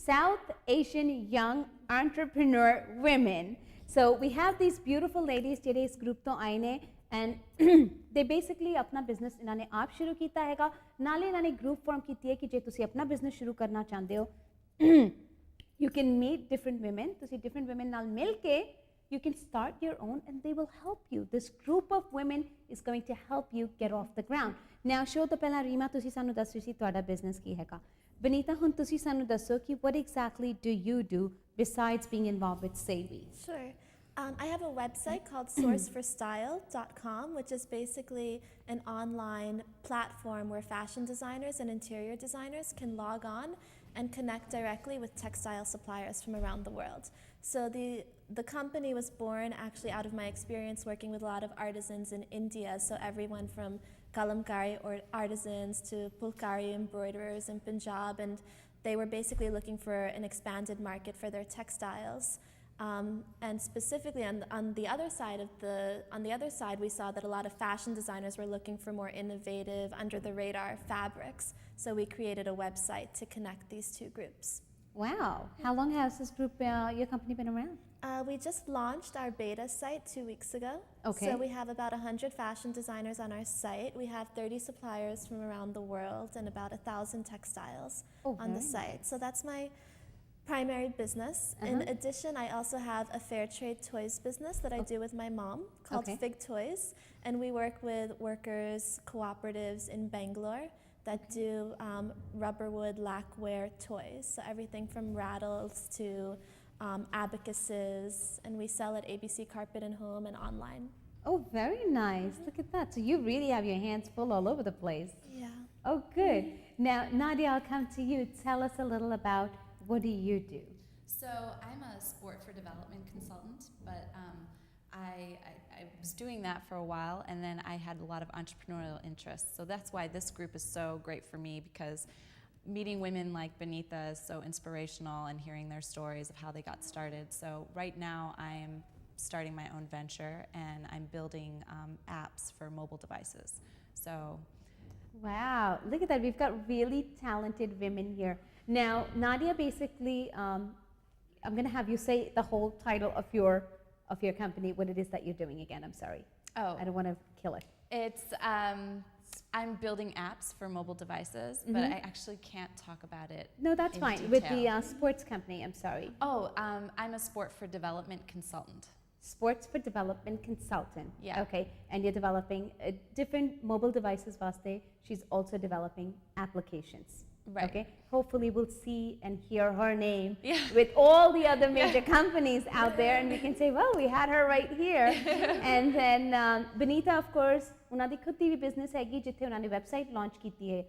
South Asian young entrepreneur women. So we have these beautiful ladies ਜਿਹੜੇ ਇਸ group ਤੋਂ ਆਏ ਨੇ and they basically ਆਪਣਾ business ਇਹਨਾਂ ਨੇ ਆਪ ਸ਼ੁਰੂ ਕੀਤਾ ਹੈਗਾ ਨਾਲੇ ਇਹਨਾਂ ਨੇ group form ਕੀਤੀ ਹੈ ਕਿ ਜੇ ਤੁਸੀਂ ਆਪਣਾ business ਸ਼ੁਰੂ ਕਰਨਾ ਚਾਹੁੰਦੇ ਹੋ you can meet different women ਤੁਸੀਂ different women ਨਾਲ ਮਿਲ ਕੇ you can start your own and they will help you. This group of women is going to help you get off the ground. Now show ਤੋਂ ਪਹਿਲਾਂ ਰੀਮਾ ਤੁਸੀਂ ਸਾਨੂੰ ਦੱਸ ਰਹੀ ਸੀ ਤੁਹਾਡਾ business ਕੀ ਹੈਗਾ Benita, ਹੁਣ ਤੁਸੀਂ ਸਾਨੂੰ ਦੱਸੋ ਕਿ what exactly do you do besides being involved with Sodhi? Sure. I have a website called sourceforstyle.com, which is basically an online platform where fashion designers and interior designers can log on and connect directly with textile suppliers from around the world. So the company was born actually out of my experience working with a lot of artisans in India, so everyone from kalamkari or artisans to pulkari embroiderers in Punjab, and they were basically looking for an expanded market for their textiles. And specifically on the other side, we saw that a lot of fashion designers were looking for more innovative, under the radar fabrics. So we created a website to connect these two groups. Wow! How long has this group, your company, been around? We just launched our beta site 2 weeks ago. Okay. So we have about 100 fashion designers on our site. We have 30 suppliers from around the world and about 1,000 textiles on the site. So that's my primary business. In addition, I also have a fair trade toys business that I do with my mom called Fig Toys. And we work with workers, cooperatives in Bangalore that do rubberwood lacquer toys. So everything from rattles to abacuses, and we sell at ABC Carpet and Home and online. Oh, very nice. Look at that. So you really have your hands full all over the place. Yeah. Oh, good. Now, Nadia, I'll come to you. Tell us a little about what do you do? So I'm a sport for development consultant, but I was doing that for a while, and then I had a lot of entrepreneurial interests. So that's why this group is so great for me, because meeting women like Benita is so inspirational and hearing their stories of how they got started. So right now I am starting my own venture and I'm building apps for mobile devices. So wow, look at that. We've got really talented women here. Now, Nadia, basically, I'm going to have you say the whole title of your company, what it is that you're doing again. I'm sorry. Oh. I don't want to kill it. It's I'm building apps for mobile devices, but I actually can't talk about it. No, that's fine. Detail. With the sports company, I'm sorry. Oh, I'm a sport for development consultant. Sports for development consultant. Yeah. Okay. And you're developing different mobile devices. Vaste, she's also developing applications. Right. Okay. Hopefully, we'll see and hear her name with all the other major companies out there, and we can say, well, we had her right here. And then Benita, of course, ਉਹਨਾਂ ਦੀ ਖੁਦ ਦੀ ਵੀ business ਹੈਗੀ ਜਿੱਥੇ ਉਹਨਾਂ ਨੇ website launch ਕੀਤੀ ਹੈ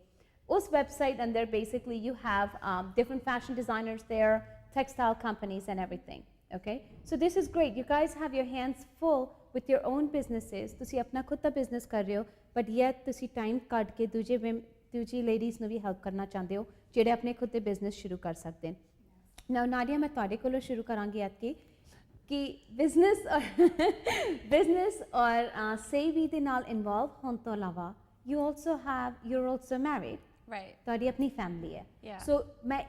ਉਸ website ਅੰਦਰ basically you have different fashion designers there, textile companies and everything. Okay, so this is great. You guys have your hands full with your own businesses. ਤੁਸੀਂ ਆਪਣਾ ਖੁਦ ਦਾ ਬਿਜ਼ਨਸ ਕਰ ਰਹੇ ਹੋ, but yet ਤੁਸੀਂ ਟਾਈਮ ਕੱਢ ਕੇ ਦੂਜੀ ਲੇਡੀਜ਼ ਨੂੰ ਵੀ ਹੈਲਪ ਕਰਨਾ ਚਾਹੁੰਦੇ ਹੋ ਜਿਹੜੇ ਆਪਣੇ ਖੁਦ ਦੇ ਬਿਜ਼ਨਸ ਸ਼ੁਰੂ ਕਰ ਸਕਦੇ ਨੇ। Now Nadia, ਮੈਂ ਤੁਹਾਡੇ ਕੋਲੋਂ ਸ਼ੁਰੂ ਕਰਾਂਗੀ ਅੱਜ ਕਿ ਬਿਜ਼ਨਸ ਔਰ ਸੇਵੀ ਦੇ ਨਾਲ ਇਨਵੋਲਵ ਹੋਣ ਤੋਂ ਇਲਾਵਾ you're also married. Right. ਤੁਹਾਡੀ ਆਪਣੀ ਫੈਮਿਲੀ ਹੈ। Yeah. So ਮੈਂ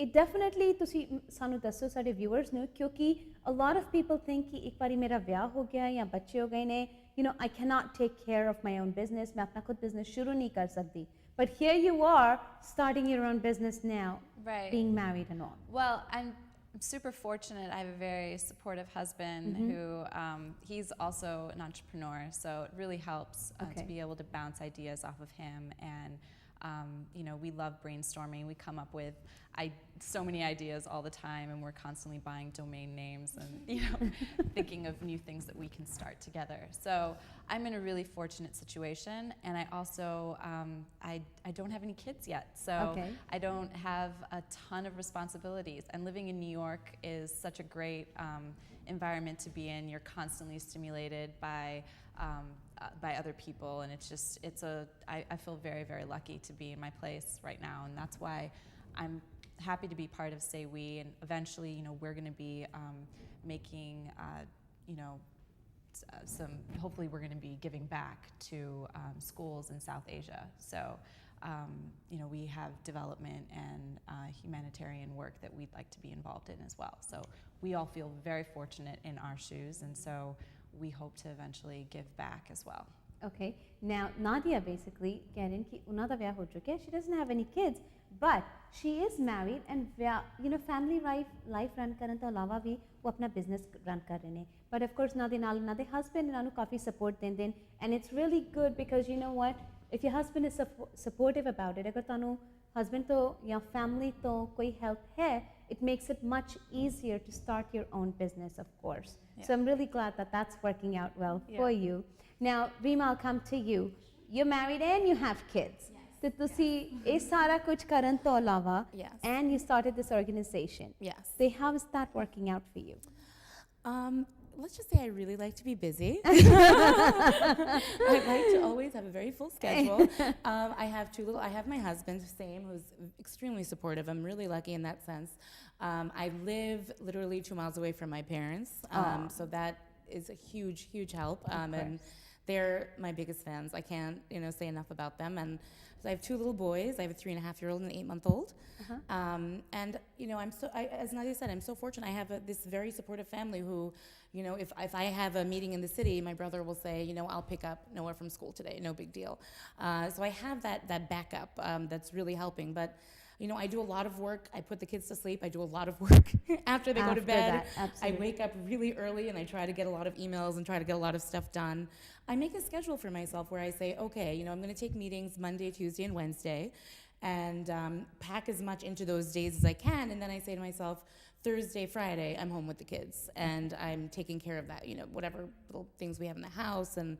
it definitely ਤੁਸੀਂ ਸਾਨੂੰ ਦੱਸੋ ਸਾਡੇ viewers ਨੂੰ ਕਿਉਂਕਿ a lot of people think ਕਿ ਇੱਕ ਵਾਰੀ ਮੇਰਾ ਵਿਆਹ ਹੋ ਗਿਆ ਜਾਂ ਬੱਚੇ ਹੋ ਗਏ ਨੇ I cannot take care of my own business, ਮੈਂ ਆਪਣਾ ਖੁਦ ਬਿਜ਼ਨਸ ਸ਼ੁਰੂ ਨਹੀਂ ਕਰ ਸਕਦੀ, but here you are starting your own business now, Right. being married and all. Well, I'm super fortunate. I have a very supportive husband who he's also an entrepreneur, so it really helps to be able to bounce ideas off of him. And we love brainstorming. We come up with so many ideas all the time, and we're constantly buying domain names and thinking of new things that we can start together. So I'm in a really fortunate situation, and I also I don't have any kids yet, so I don't have a ton of responsibilities. And living in New York is such a great environment to be in. You're constantly stimulated by other people, and I feel very, very lucky to be in my place right now, and that's why I'm happy to be part of Say We, and eventually, we're going to be making, hopefully we're going to be giving back to schools in South Asia. So we have development and humanitarian work that we'd like to be involved in as well. So we all feel very fortunate in our shoes, and so we hope to eventually give back as well. Okay. Now, Nadia basically, Karen, ki unna da vyah ho chuka hai. She doesn't have any kids, but she is married and family life run karan to alawa bhi wo apna business run kar rahe ne. But of course, na de husband na nu kafi support den, and it's really good because you know what? If your husband is supportive about it, agar tanu husband to ya family to koi help hai, it makes it much easier to start your own business, of course. Yeah. So I'm really glad that that's working out well for you. Now, Reema, I'll come to you. You're married and you have kids. So tusi ye sara kuch karan to alawa, and you started this organization. Yes. So how is that working out for you? Let's just say I really like to be busy. I like to always have a very full schedule. I have my husband, same, who's extremely supportive. I'm really lucky in that sense. I live literally 2 miles away from my parents, so that is a huge, huge help. And they're my biggest fans. I can't, say enough about them. And so I have 2 little boys. I have a 3.5-year-old and an 8-month-old. And as Nadia said, I'm so fortunate. I have this very supportive family who, if I have a meeting in the city, my brother will say, I'll pick up Noah from school today. No big deal. So I have that backup that's really helping. But I do a lot of work. I put the kids to sleep. I do a lot of work after they go to bed. I wake up really early and I try to get a lot of emails and try to get a lot of stuff done. I make a schedule for myself where I say, okay, I'm going to take meetings Monday, Tuesday, and Wednesday, and pack as much into those days as I can. And then I say to myself, Thursday, Friday, I'm home with the kids and I'm taking care of that, whatever little things we have in the house. And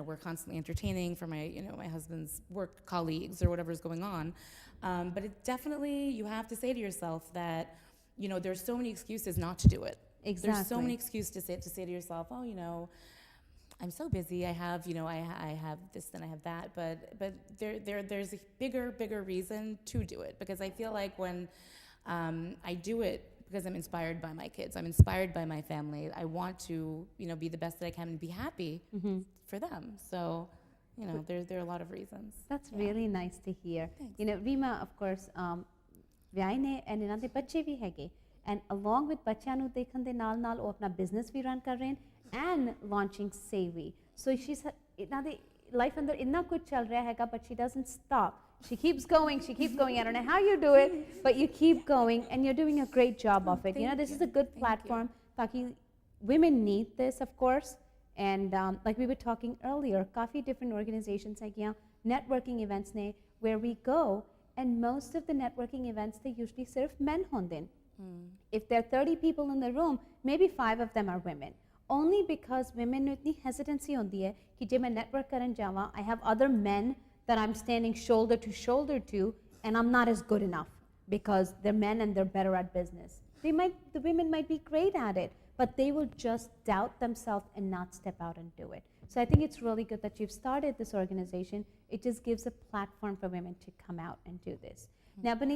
we're constantly entertaining for my, my husband's work colleagues or whatever's going on. But it definitely, you have to say to yourself that, there's so many excuses not to do it. Exactly. There's so many excuses to say to yourself, oh, I'm so busy. I have, I have this and I have that. But there's a bigger reason to do it, because I feel like when I do it because I'm inspired by my kids, I'm inspired by my family. I want to, be the best that I can and be happy for them. So, there are a lot of reasons. That's really nice to hear. Thanks. Reema, of course, ਵਿਆਹੇ ਨੇ and ਇਹਨਾਂ ਦੇ ਬੱਚੇ ਵੀ ਹੈਗੇ, and along with ਬੱਚਿਆਂ ਨੂੰ ਦੇਖਣ ਦੇ ਨਾਲ ਉਹ ਆਪਣਾ business ਵੀ run ਕਰ ਰਹੇ ਨੇ and launching Sodhi. So she's ਇਹਨਾਂ ਦੇ life ਅੰਦਰ ਇੰਨਾ ਕੁਝ ਚੱਲ ਰਿਹਾ ਹੈਗਾ, but she doesn't stop. She keeps going. I don't know how you do it, but you keep going and you're doing a great job of it. This is a good platform. Taki women need this, of course. And like we were talking earlier, काफी different organizations हैं यहाँ networking events ने where we go, and most of the networking events they usually serve men होंदे. If there are 30 people in the room, maybe 5 of them are women. Only because women ਨੂੰ इतनी hesitancy होंदी है कि जब मैं network करन जावां, I have other men that I'm standing shoulder to shoulder to, and I'm not as good enough because they're men and they're better at business. The women might be great at it, but they will just doubt themselves and not step out and do it. So I think it's really good that you've started this organization. It just gives a platform for women to come out and do this. Now, Benita,